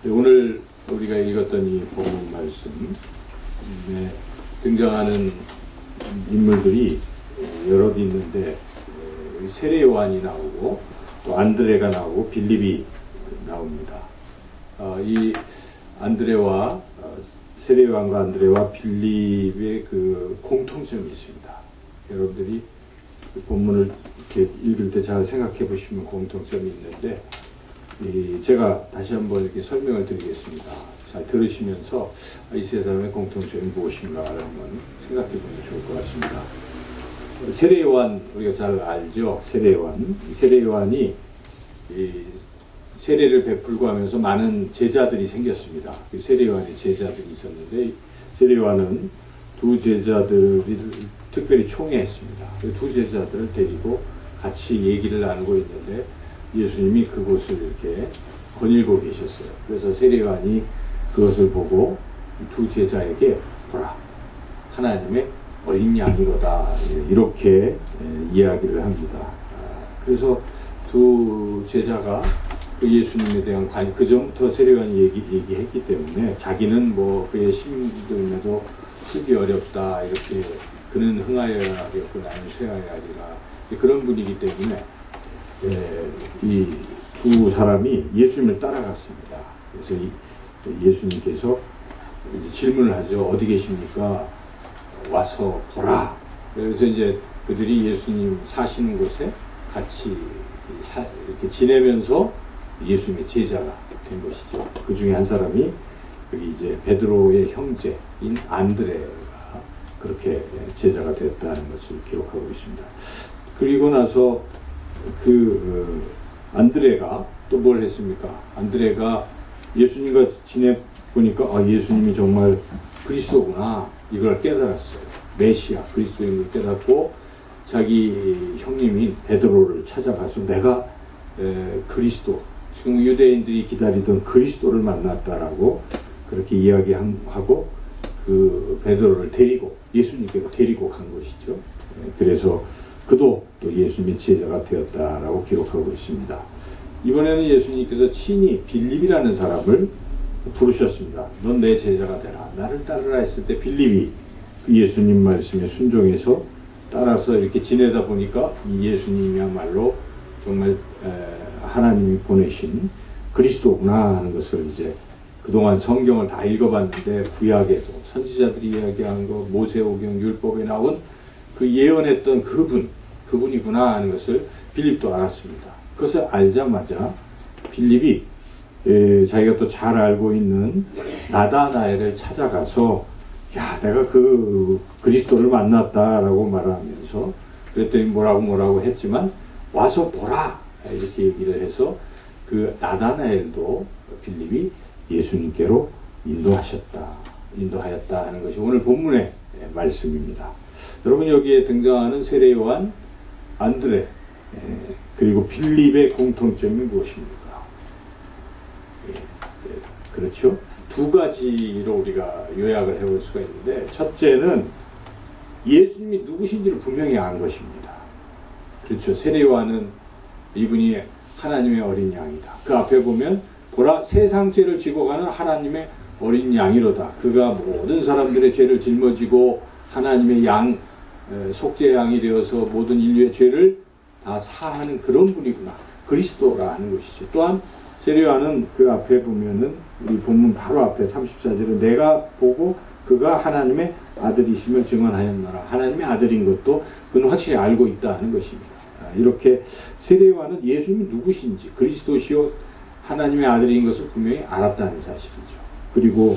오늘 우리가 읽었던 이 본문 말씀에 등장하는 인물들이 여럿 있는데 세례 요한이 나오고 또 안드레가 나오고 빌립이 나옵니다. 이 안드레와 세례 요한과 안드레와 빌립의 그 공통점이 있습니다. 여러분들이 그 본문을 이렇게 읽을 때 잘 생각해 보시면 공통점이 있는데 제가 다시 한번 이렇게 설명을 드리겠습니다. 잘 들으시면서 이 세 사람의 공통점이 무엇인가 하는 건 생각해 보면 좋을 것 같습니다. 세례 요한 우리가 잘 알죠. 세례 요한. 세례 요한이 세례를 베풀고 하면서 많은 제자들이 생겼습니다. 그 세례 요한의 제자들이 있었는데 세례 요한은 두 제자들을 특별히 총회했습니다. 그 두 제자들을 데리고 같이 얘기를 나누고 있는데 예수님이 그곳을 이렇게 거닐고 계셨어요. 그래서 세례 요한이 그것을 보고 두 제자에게 보라, 하나님의 어린 양이로다, 이렇게 이야기를 합니다. 그래서 두 제자가 그 예수님에 대한 관심, 그 전부터 세례 요한이 얘기했기 때문에 자기는 뭐 그의 심금에도 쓰기 어렵다, 이렇게 그는 흥하여야 하겠고 나는 쇠하여야 하리라, 그런 분이기 때문에 이 두 사람이 예수님을 따라갔습니다. 그래서 예수님께서 이제 질문을 하죠. 어디 계십니까? 와서 보라. 그래서 이제 그들이 예수님 사시는 곳에 같이 이렇게 지내면서 예수님의 제자가 된 것이죠. 그 중에 한 사람이 여기 이제 베드로의 형제인 안드레가 그렇게 제자가 됐다는 것을 기록하고 있습니다. 그리고 나서 안드레가 또 뭘 했습니까? 안드레가 예수님과 지내보니까 예수님이 정말 그리스도구나, 이걸 깨달았어요. 메시아 그리스도인 걸 깨닫고 자기 형님인 베드로를 찾아가서 내가 그리스도, 지금 유대인들이 기다리던 그리스도를 만났다라고 그렇게 이야기하고 그 베드로를 데리고 예수님께로 데리고 간 것이죠. 그래서 그도 또 예수님의 제자가 되었다라고 기록하고 있습니다. 이번에는 예수님께서 친히 빌립이라는 사람을 부르셨습니다. 넌 내 제자가 되라, 나를 따르라 했을 때 빌립이 그 예수님 말씀에 순종해서 따라서 이렇게 지내다 보니까 이 예수님이야말로 정말 하나님이 보내신 그리스도구나 하는 것을 이제 그동안 성경을 다 읽어봤는데 구약에서 선지자들이 이야기한 거, 모세오경 율법에 나온 그 예언했던 그분이구나 하는 것을 빌립도 알았습니다. 그것을 알자마자 빌립이 자기가 또 잘 알고 있는 나다나엘을 찾아가서 야, 내가 그 그리스도를 만났다라고 말하면서 그랬더니 뭐라고 했지만 와서 보라, 이렇게 얘기를 해서 그 나다나엘도 빌립이 예수님께로 인도하였다 하는 것이 오늘 본문의 말씀입니다. 여러분, 여기에 등장하는 세례 요한, 안드레, 그리고 빌립의 공통점이 무엇입니까? 그렇죠? 두 가지로 우리가 요약을 해볼 수가 있는데, 첫째는 예수님이 누구신지를 분명히 안 것입니다. 그렇죠? 세례 요한은 이분이 하나님의 어린 양이다. 그 앞에 보면 보라, 세상 죄를 지고 가는 하나님의 어린 양이로다. 그가 모든 사람들의 죄를 짊어지고 하나님의 양, 속죄 양이 되어서 모든 인류의 죄를 다 사하는 그런 분이구나, 그리스도라 하는 것이죠. 또한 세례 요한은 그 앞에 보면은 우리 본문 바로 앞에 34절에 내가 보고 그가 하나님의 아들이심을 증언하였노라. 하나님의 아들인 것도 그는 확실히 알고 있다 하는 것입니다. 이렇게 세례 요한은 예수님이 누구신지, 그리스도시요 하나님의 아들인 것을 분명히 알았다는 사실이죠. 그리고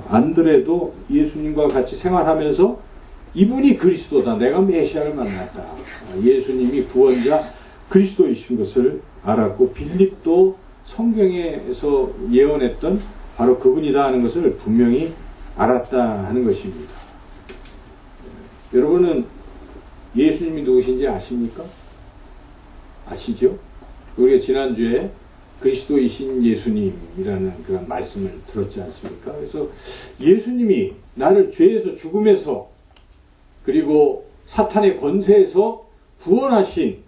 안드레도 예수님과 같이 생활하면서 이분이 그리스도다, 내가 메시아를 만났다, 예수님이 구원자 그리스도이신 것을 알았고, 빌립도 성경에서 예언했던 바로 그분이다 하는 것을 분명히 알았다 하는 것입니다. 여러분은 예수님이 누구신지 아십니까? 아시죠? 우리가 지난주에 그리스도이신 예수님이라는 그런 말씀을 들었지 않습니까? 그래서 예수님이 나를 죄에서, 죽음에서, 그리고 사탄의 권세에서 구원하신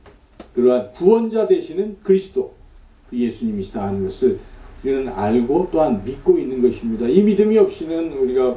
그러한 구원자 되시는 그리스도, 그 예수님이시다 하는 것을 우리는 알고 또한 믿고 있는 것입니다. 이 믿음이 없이는 우리가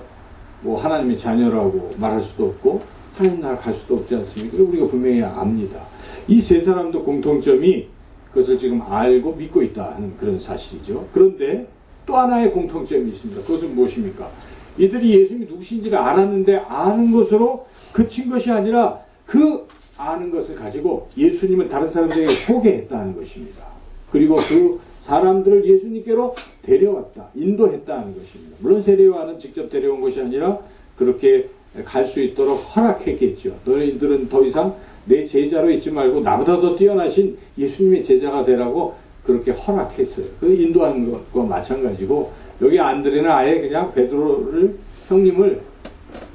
뭐 하나님의 자녀라고 말할 수도 없고 하나님 나라 갈 수도 없지 않습니까? 우리가 분명히 압니다. 이 세 사람도 공통점이 그것을 지금 알고 믿고 있다 하는 그런 사실이죠. 그런데 또 하나의 공통점이 있습니다. 그것은 무엇입니까? 이들이 예수님이 누구신지를 알았는데 아는 것으로 그친 것이 아니라 그 아는 것을 가지고 예수님을 다른 사람들에게 소개했다는 것입니다. 그리고 그 사람들을 예수님께로 데려왔다, 인도했다는 것입니다. 물론 세례요한은 직접 데려온 것이 아니라 그렇게 갈 수 있도록 허락했겠죠. 너희들은 더 이상 내 제자로 있지 말고 나보다 더 뛰어나신 예수님의 제자가 되라고 그렇게 허락했어요. 그 인도하는 것과 마찬가지고 여기 안드레는 아예 그냥 베드로를 형님을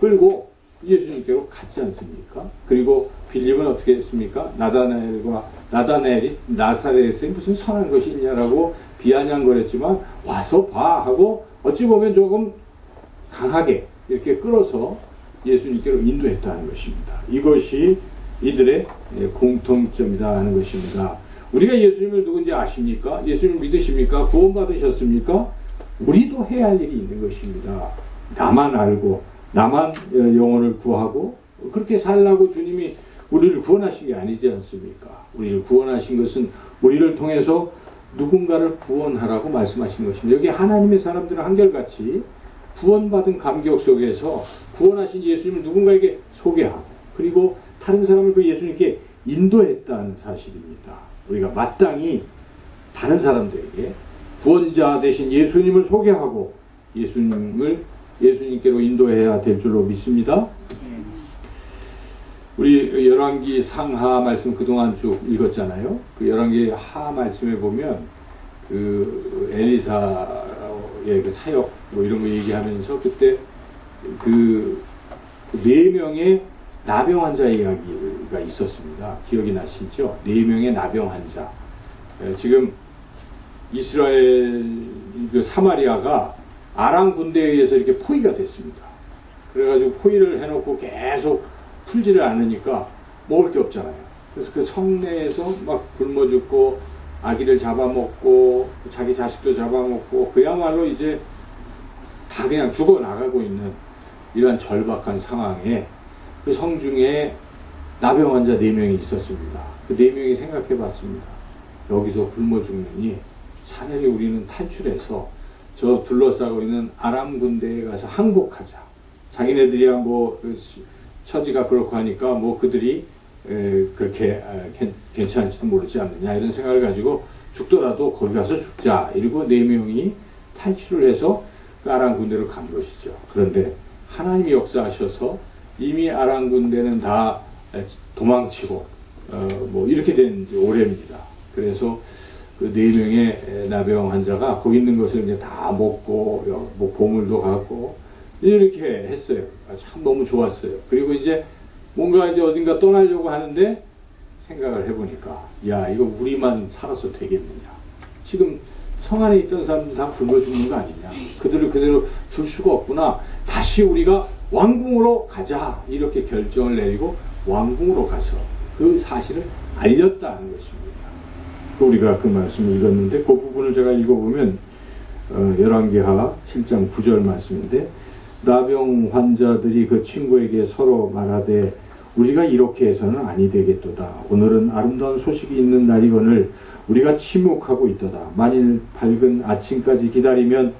끌고 예수님께로 갔지 않습니까? 그리고 빌립은 어떻게 했습니까? 나다나엘이 나사렛에 무슨 선한 것이 있냐라고 비아냥거렸지만 와서 봐 하고 어찌 보면 조금 강하게 이렇게 끌어서 예수님께로 인도했다는 것입니다. 이것이 이들의 공통점이다 하는 것입니다. 우리가 예수님을 누군지 아십니까? 예수님을 믿으십니까? 구원받으셨습니까? 우리도 해야 할 일이 있는 것입니다. 나만 알고 나만 영혼을 구하고 그렇게 살라고 주님이 우리를 구원하신 게 아니지 않습니까? 우리를 구원하신 것은 우리를 통해서 누군가를 구원하라고 말씀하신 것입니다. 여기 하나님의 사람들은 한결같이 구원받은 감격 속에서 구원하신 예수님을 누군가에게 소개하고 그리고 다른 사람을 그 예수님께 인도했다는 사실입니다. 우리가 마땅히 다른 사람들에게 구원자 되신 예수님을 소개하고 예수님께로 인도해야 될 줄로 믿습니다. 우리 열왕기 상하 말씀 그동안 쭉 읽었잖아요. 그 열왕기 하 말씀에 보면 그 엘리사의 그 사역 뭐 이런 거 얘기하면서 그때 그 4명의 나병 환자 이야기가 있었습니다. 기억이 나시죠? 4명의 나병 환자. 지금 이스라엘 그 사마리아가 아람 군대에 의해서 이렇게 포위가 됐습니다. 그래가지고 포위를 해놓고 계속 풀지를 않으니까 먹을 게 없잖아요. 그래서 그 성내에서 막 굶어 죽고 아기를 잡아먹고 자기 자식도 잡아먹고 그야말로 이제 다 그냥 죽어나가고 있는 이러한 절박한 상황에 그 성중에 나병 환자 4명이 있었습니다. 그 4명이 생각해 봤습니다. 여기서 굶어 죽느니 차라리 우리는 탈출해서 저 둘러싸고 있는 아람 군대에 가서 항복하자. 자기네들이야 뭐 처지가 그렇고 하니까 뭐 그들이 그렇게 괜찮을지도 모르지 않느냐 이런 생각을 가지고 죽더라도 거기 가서 죽자. 이러고 4명이 탈출을 해서 그 아람 군대로 간 것이죠. 그런데 하나님이 역사하셔서 이미 아람 군대는 다 도망치고 뭐 이렇게 된 지 오래입니다. 그래서 그 4명의 나병 환자가 거기 있는 것을 이제 다 먹고 뭐 보물도 갖고 이렇게 했어요. 참 너무 좋았어요. 그리고 이제 뭔가 이제 어딘가 떠나려고 하는데 생각을 해보니까 야 이거 우리만 살아서 되겠느냐. 지금 성 안에 있던 사람들 다 굶어 죽는 거 아니냐. 그들을 그대로 둘 수가 없구나. 다시 우리가 왕궁으로 가자. 이렇게 결정을 내리고 왕궁으로 가서 그 사실을 알렸다는 것입니다. 우리가 그 말씀을 읽었는데 그 부분을 제가 읽어보면 열왕기하 7장 9절 말씀인데 나병 환자들이 그 친구에게 서로 말하되 우리가 이렇게 해서는 아니 되겠도다. 오늘은 아름다운 소식이 있는 날이거늘 우리가 침묵하고 있도다. 만일 밝은 아침까지 기다리면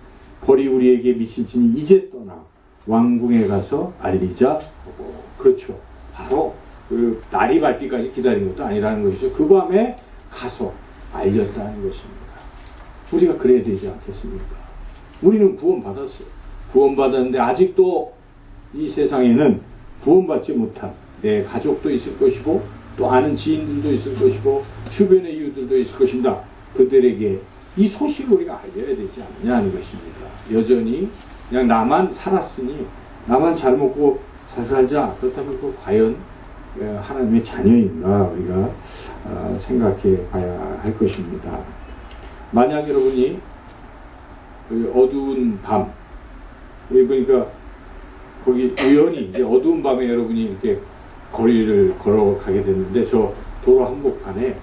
벌이 우리에게 미칠지니 이제 떠나 왕궁에 가서 알리자. 그렇죠. 바로 그 날이 밝기까지 기다린 것도 아니라는 것이죠. 그 밤에 가서 알렸다는 것입니다. 우리가 그래야 되지 않겠습니까? 우리는 구원받았어요. 구원받았는데 아직도 이 세상에는 구원받지 못한 내 가족도 있을 것이고 또 아는 지인들도 있을 것이고 주변의 이웃들도 있을 것입니다. 그들에게 이 소식을 우리가 알려야 되지 않느냐는 것입니다. 여전히 그냥 나만 살았으니 나만 잘 먹고 잘 살자. 그렇다면 그 과연 하나님의 자녀인가 우리가 생각해 봐야 할 것입니다. 만약 여러분이 어두운 밤, 그러니까 거기 우연히 이제 어두운 밤에 여러분이 이렇게 거리를 걸어가게 됐는데 저 도로 한복판에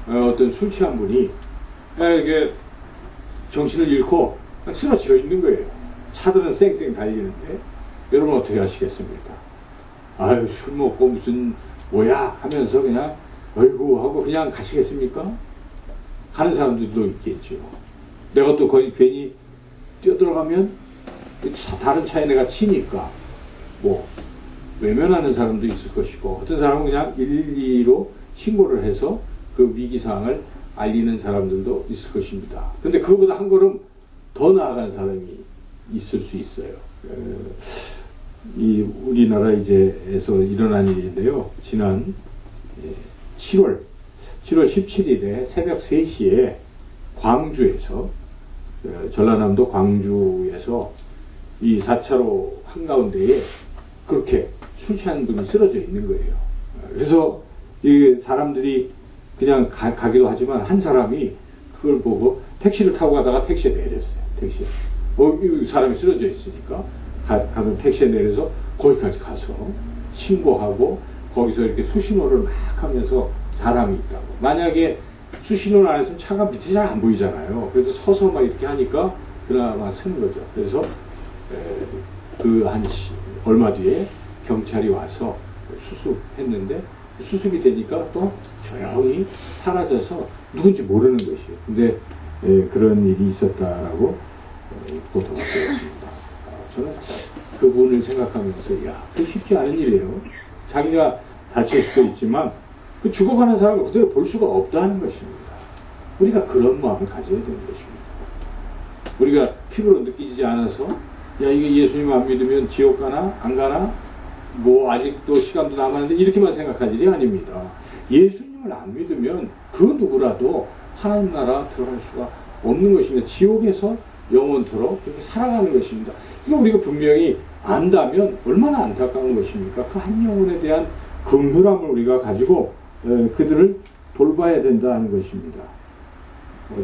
어떤 술 취한 분이 이게 정신을 잃고 쓰러져 있는 거예요. 차들은 쌩쌩 달리는데 여러분 어떻게 하시겠습니까? 아유 술 먹고 무슨 뭐야 하면서 그냥 어이구 하고 그냥 가시겠습니까? 가는 사람들도 있겠죠. 내가 또 거기 괜히 뛰어들어가면 다른 차에 내가 치니까 뭐 외면하는 사람도 있을 것이고 어떤 사람은 그냥 112로 신고를 해서 그 위기사항을 알리는 사람들도 있을 것입니다. 근데 그거보다 한 걸음 더 나아간 사람이 있을 수 있어요. 이 우리나라 이제에서 일어난 일인데요. 지난 7월 17일에 새벽 3시에 광주에서 전라남도 광주에서 이 4차로 한가운데에 그렇게 술 취한 분이 쓰러져 있는 거예요. 그래서 이 사람들이 그냥 가기도 하지만 한 사람이 그걸 보고 택시를 타고 가다가 택시에 내렸어요. 택시에. 이 사람이 쓰러져 있으니까 가면 택시에 내려서 거기까지 가서 신고하고 거기서 이렇게 수신호를 막 하면서 사람이 있다고. 만약에 수신호를 안 했으면 차가 밑에 잘 안 보이잖아요. 그래서 서서 막 이렇게 하니까 그나마 쓰는 거죠. 그래서 그 얼마 뒤에 경찰이 와서 수습했는데 수습이 되니까 또 조용히 사라져서 누군지 모르는 것이에요. 근데 그런 일이 있었다라고 보도가 되었습니다. 저는 그분을 생각하면서 야, 그 쉽지 않은 일이에요. 자기가 다칠 수도 있지만 그 죽어가는 사람을 그대로 볼 수가 없다는 것입니다. 우리가 그런 마음을 가져야 되는 것입니다. 우리가 피부로 느끼지 않아서 야 이게 예수님 안 믿으면 지옥 가나 안 가나 뭐 아직도 시간도 남았는데 이렇게만 생각할 일이 아닙니다. 예수님을 안 믿으면 그 누구라도 하나님 나라 들어갈 수가 없는 것입니다. 지옥에서 영원토록 그렇게 살아가는 것입니다. 이거 우리가 분명히 안다면 얼마나 안타까운 것입니까? 그 한 영혼에 대한 긍휼함을 우리가 가지고 그들을 돌봐야 된다는 것입니다.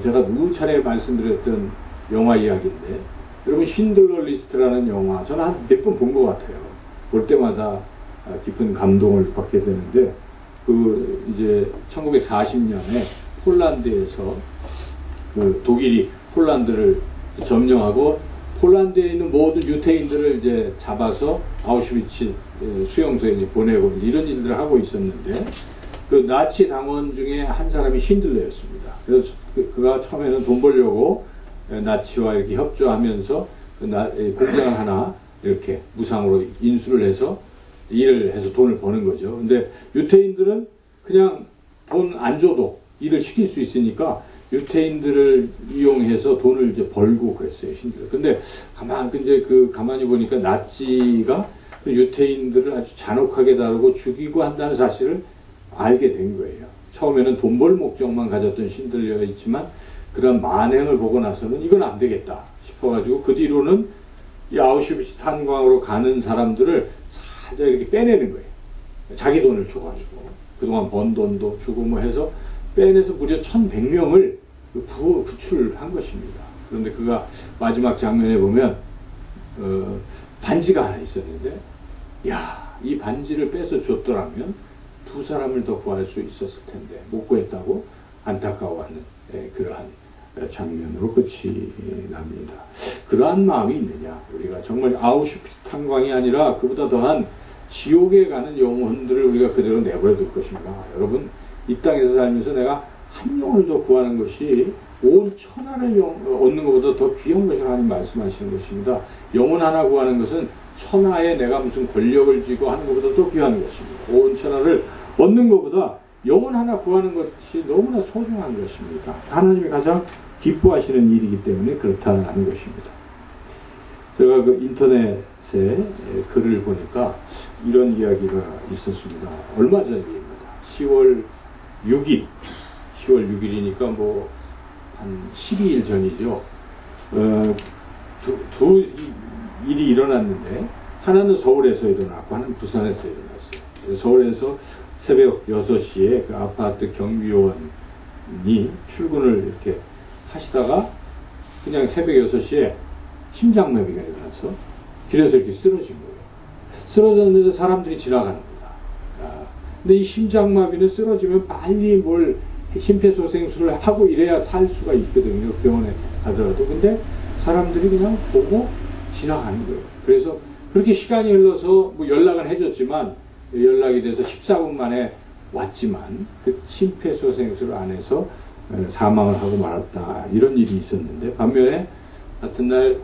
제가 누구 차례 말씀드렸던 영화 이야기인데 여러분 신들러 리스트라는 영화 저는 한 몇 번 본 것 같아요. 볼 때마다 깊은 감동을 받게 되는데 그 이제 1940년에 폴란드에서 그 독일이 폴란드를 점령하고 폴란드에 있는 모든 유태인들을 이제 잡아서 아우슈비츠 수용소에 이제 보내고 이런 일들을 하고 있었는데 그 나치 당원 중에 한 사람이 신들러였습니다. 그래서 그가 처음에는 돈 벌려고 나치와 이렇게 협조하면서 공장을 하나 이렇게 무상으로 인수를 해서 일을 해서 돈을 버는 거죠. 근데 유태인들은 그냥 돈 안 줘도 일을 시킬 수 있으니까 유태인들을 이용해서 돈을 이제 벌고 그랬어요, 신들. 근데 가만히 보니까 나치가 유태인들을 아주 잔혹하게 다루고 죽이고 한다는 사실을 알게 된 거예요. 처음에는 돈 벌 목적만 가졌던 신들이었지만 그런 만행을 보고 나서는 이건 안 되겠다 싶어가지고 그 뒤로는 이 아우슈비츠 탄광으로 가는 사람들을 살짝 이렇게 빼내는 거예요. 자기 돈을 줘가지고 그동안 번 돈도 주고 뭐 해서 빼내서 무려 1100명을 구출한 것입니다. 그런데 그가 마지막 장면에 보면 반지가 하나 있었는데 야, 이 반지를 뺏어 줬더라면 두 사람을 더 구할 수 있었을 텐데 못 구했다고 안타까워하는 그러한 장면으로 끝이 납니다. 그러한 마음이 있느냐? 우리가 정말 아우슈비츠 탄광이 아니라 그보다 더한 지옥에 가는 영혼들을 우리가 그대로 내버려 둘 것인가? 여러분 이 땅에서 살면서 내가 한 영혼을 더 구하는 것이 온 천하를 얻는 것보다 더 귀한 것이라고 하나님 말씀하시는 것입니다. 영혼 하나 구하는 것은 천하에 내가 무슨 권력을 쥐고 하는 것보다 더 귀한 것입니다. 온 천하를 얻는 것보다 영혼 하나 구하는 것이 너무나 소중한 것입니다. 하나님이 가장 기뻐하시는 일이기 때문에 그렇다는 것입니다. 제가 그 인터넷에 글을 보니까 이런 이야기가 있었습니다. 얼마 전 일입니다. 10월 6일이니까 뭐 한 12일 전이죠. 두 일이 일어났는데 하나는 서울에서 일어났고 하나는 부산에서 일어났어요. 서울에서 새벽 6시에 그 아파트 경비원이 출근을 이렇게 하시다가 그냥 새벽 6시에 심장마비가 일어나서 길에서 이렇게 쓰러진 거예요. 쓰러졌는데 사람들이 지나가는 겁니다. 근데 이 심장마비는 쓰러지면 빨리 뭘 심폐소생술을 하고 이래야 살 수가 있거든요. 병원에 가더라도. 근데 사람들이 그냥 보고 지나가는 거예요. 그래서 그렇게 시간이 흘러서 뭐 연락은 해줬지만 연락이 돼서 14분 만에 왔지만 그 심폐소생술 안에서 사망을 하고 말았다. 이런 일이 있었는데 반면에 같은 날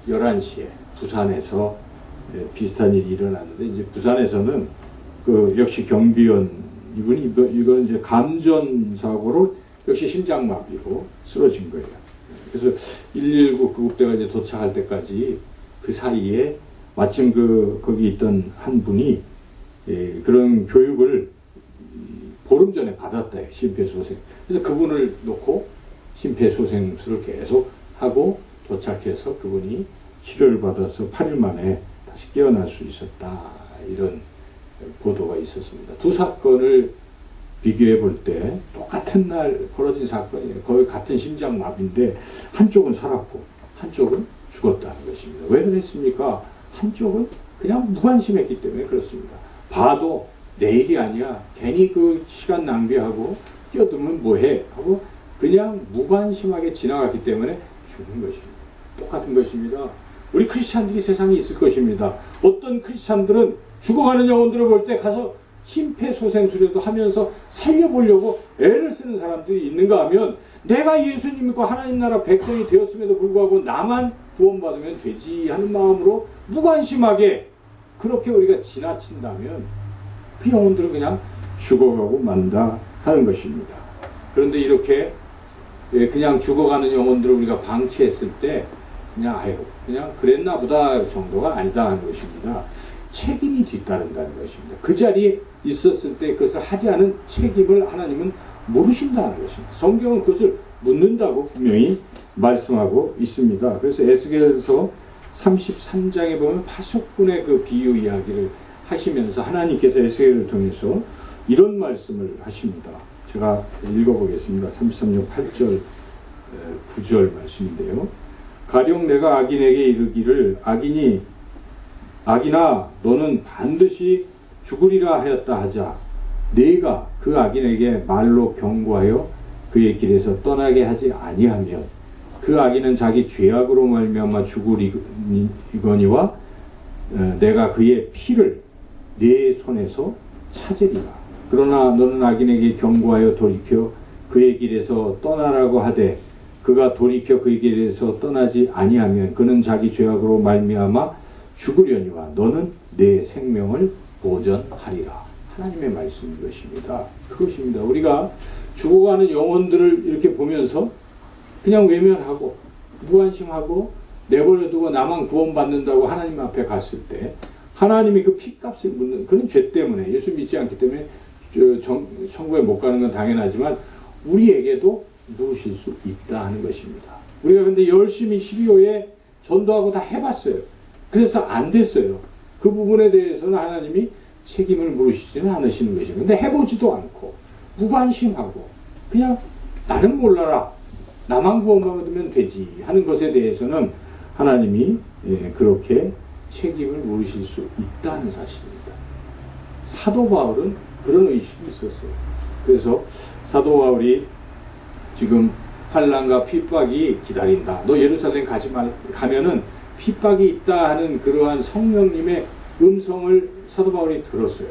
11시에 부산에서 비슷한 일이 일어났는데 이제 부산에서는 그 역시 경비원 이분이 이건 이제 감전 사고로 역시 심장마비로 쓰러진 거예요. 그래서 119 구급대가 이제 도착할 때까지 그 사이에 마침 거기 있던 한 분이 그런 교육을 보름 전에 받았대요. 심폐소생. 그래서 그분을 놓고 심폐소생술을 계속 하고 도착해서 그분이 치료를 받아서 8일 만에 다시 깨어날 수 있었다. 이런 보도가 있었습니다. 두 사건을 비교해 볼 때 똑같은 날 벌어진 사건이에요. 거의 같은 심장마비인데 한쪽은 살았고 한쪽은 죽었다는 것입니다. 왜 그랬습니까? 한쪽은 그냥 무관심했기 때문에 그렇습니다. 봐도 내일이 아니야. 괜히 그 시간 낭비하고 뛰어들면 뭐해? 하고 그냥 무관심하게 지나갔기 때문에 죽은 것입니다. 똑같은 것입니다. 우리 크리스찬들이 세상에 있을 것입니다. 어떤 크리스찬들은 죽어가는 영혼들을 볼 때 가서 심폐소생술에도 하면서 살려보려고 애를 쓰는 사람들이 있는가 하면 내가 예수님과 하나님 나라 백성이 되었음에도 불구하고 나만 구원받으면 되지 하는 마음으로 무관심하게 그렇게 우리가 지나친다면 그 영혼들은 그냥 죽어가고 만다 하는 것입니다. 그런데 이렇게 그냥 죽어가는 영혼들을 우리가 방치했을 때 그냥 그랬나 보다 정도가 아니다 하는 것입니다. 책임이 뒤따른다는 것입니다. 그 자리에 있었을 때 그것을 하지 않은 책임을 하나님은 모르신다는 것입니다. 성경은 그것을 묻는다고 분명히 말씀하고 있습니다. 그래서 에스겔서 33장에 보면 파수꾼의 그 비유 이야기를 하시면서 하나님께서 에스겔을 통해서 이런 말씀을 하십니다. 제가 읽어보겠습니다. 33장 8절 9절 말씀인데요. 가령 내가 악인에게 이르기를 악인아 너는 반드시 죽으리라 하였다 하자 네가 그 악인에게 말로 경고하여 그의 길에서 떠나게 하지 아니하면 그 악인은 자기 죄악으로 말미암아 죽으리거니와 내가 그의 피를 네 손에서 찾으리라. 그러나 너는 악인에게 경고하여 돌이켜 그의 길에서 떠나라고 하되 그가 돌이켜 그의 길에서 떠나지 아니하면 그는 자기 죄악으로 말미암아 죽으려니와 너는 내 생명을 보전하리라. 하나님의 말씀인 것입니다. 그것입니다. 우리가 죽어가는 영혼들을 이렇게 보면서 그냥 외면하고 무관심하고 내버려두고 나만 구원받는다고 하나님 앞에 갔을 때 하나님이 그 피값을 묻는 그런 죄 때문에 예수 믿지 않기 때문에 천국에 못 가는 건 당연하지만 우리에게도 누우실 수 있다 하는 것입니다. 우리가 근데 열심히 12호에 전도하고 다 해봤어요. 그래서 안 됐어요. 그 부분에 대해서는 하나님이 책임을 물으시지는 않으시는 것입니다. 근데 해보지도 않고 무관심하고 그냥 나는 몰라라. 나만 구원받으면 되지 하는 것에 대해서는 하나님이 그렇게 책임을 물으실 수 있다는 사실입니다. 사도 바울은 그런 의식이 있었어요. 그래서 사도 바울이 지금 환난과 핍박이 기다린다. 너 예루살렘 가면은 핍박이 있다 하는 그러한 성령님의 음성을 사도 바울이 들었어요.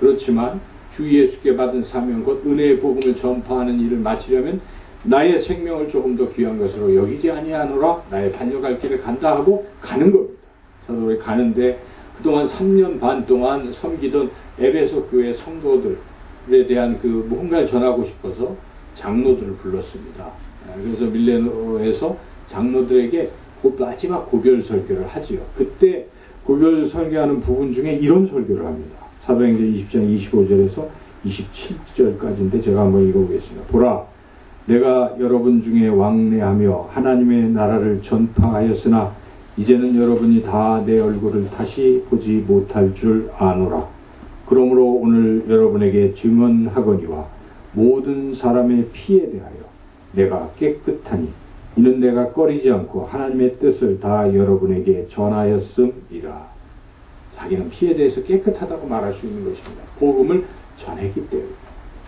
그렇지만 주 예수께 받은 사명 곧 은혜의 복음을 전파하는 일을 마치려면 나의 생명을 조금 더 귀한 것으로 여기지 아니하노라. 나의 달려갈 길을 간다 하고 가는 겁니다. 사도 바울이 가는데 그동안 3년 반 동안 섬기던 에베소 교회 성도들에 대한 그 뭔가를 전하고 싶어서 장로들을 불렀습니다. 그래서 밀레노에서 장로들에게 마지막 고별 설교를 하지요. 그때 고별 설교하는 부분 중에 이런 설교를 합니다. 사도행전 20장 25절에서 27절까지인데 제가 한번 읽어보겠습니다. 보라, 내가 여러분 중에 왕래하며 하나님의 나라를 전파하였으나 이제는 여러분이 다 내 얼굴을 다시 보지 못할 줄 아노라. 그러므로 오늘 여러분에게 증언하거니와 모든 사람의 피에 대하여 내가 깨끗하니 이는 내가 꺼리지 않고 하나님의 뜻을 다 여러분에게 전하였음이라. 자기는 피에 대해서 깨끗하다고 말할 수 있는 것입니다. 복음을 전했기 때문에.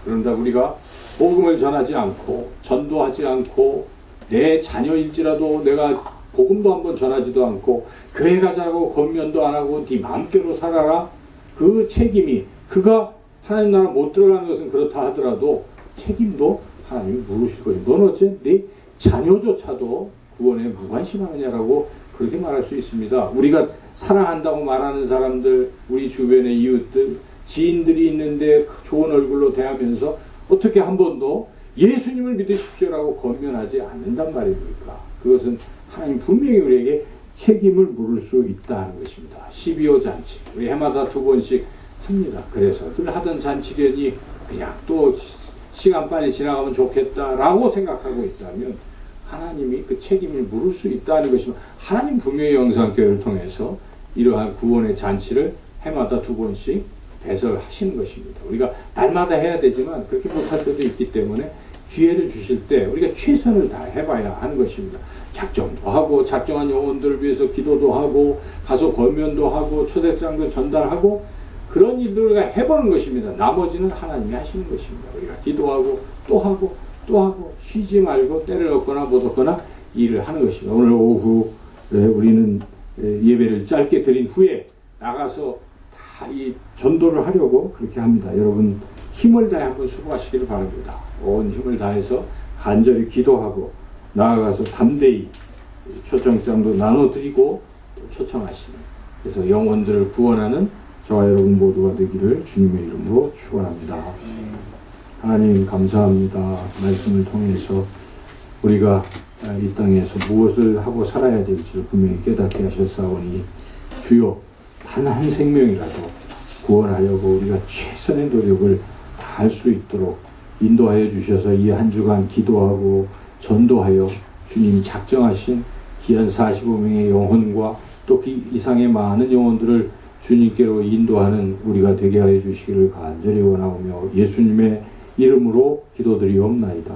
그런다 우리가 복음을 전하지 않고 전도하지 않고 내 자녀일지라도 내가 복음도 한번 전하지도 않고 교회 가자고 권면도 안 하고 네 마음대로 살아라. 그 책임이 그가 하나님 나라 못 들어가는 것은 그렇다 하더라도 책임도 하나님이 물으실 거예요. 너는 어째 네 자녀조차도 구원에 무관심하느냐라고 그렇게 말할 수 있습니다. 우리가 사랑한다고 말하는 사람들, 우리 주변의 이웃들, 지인들이 있는데 좋은 얼굴로 대하면서 어떻게 한 번도 예수님을 믿으십시오라고 권면하지 않는단 말입니까? 그것은 하나님 분명히 우리에게 책임을 물을 수 있다는 것입니다. 12호 잔치, 우리 해마다 2번씩 합니다. 그래서 늘 하던 잔치련이 그냥 또 시간 빨리 지나가면 좋겠다라고 생각하고 있다면 하나님이 그 책임을 물을 수 있다는 것입니다. 하나님 분명히 영상교회를 통해서 이러한 구원의 잔치를 해마다 2번씩 배설하시는 것입니다. 우리가 날마다 해야 되지만 그렇게 못할 때도 있기 때문에 기회를 주실 때 우리가 최선을 다해봐야 하는 것입니다. 작정도 하고 작정한 영혼들을 위해서 기도도 하고 가서 권면도 하고 초대장도 전달하고 그런 일들을 우리가 해보는 것입니다. 나머지는 하나님이 하시는 것입니다. 우리가 기도하고 또 하고 또 하고 쉬지 말고 때를 얻거나 못 얻거나 일을 하는 것입니다. 오늘 오후 우리는 예배를 짧게 드린 후에 나가서 다 이 전도를 하려고 그렇게 합니다. 여러분 힘을 다해 한번 수고하시기를 바랍니다. 온 힘을 다해서 간절히 기도하고 나아가서 담대히 초청장도 나눠드리고 초청하시는 그래서 영혼들을 구원하는 저와 여러분 모두가 되기를 주님의 이름으로 축원합니다. 하나님 감사합니다. 말씀을 통해서 우리가 이 땅에서 무엇을 하고 살아야 될지를 분명히 깨닫게 하셨사오니 주여 단 한 생명이라도 구원하려고 우리가 최선의 노력을 다할 수 있도록 인도하여 주셔서 이 한 주간 기도하고 전도하여 주님 작정하신 귀한 45명의 영혼과 또 그 이상의 많은 영혼들을 주님께로 인도하는 우리가 되게 하여 주시기를 간절히 원하오며 예수님의 이름으로 기도드리옵나이다.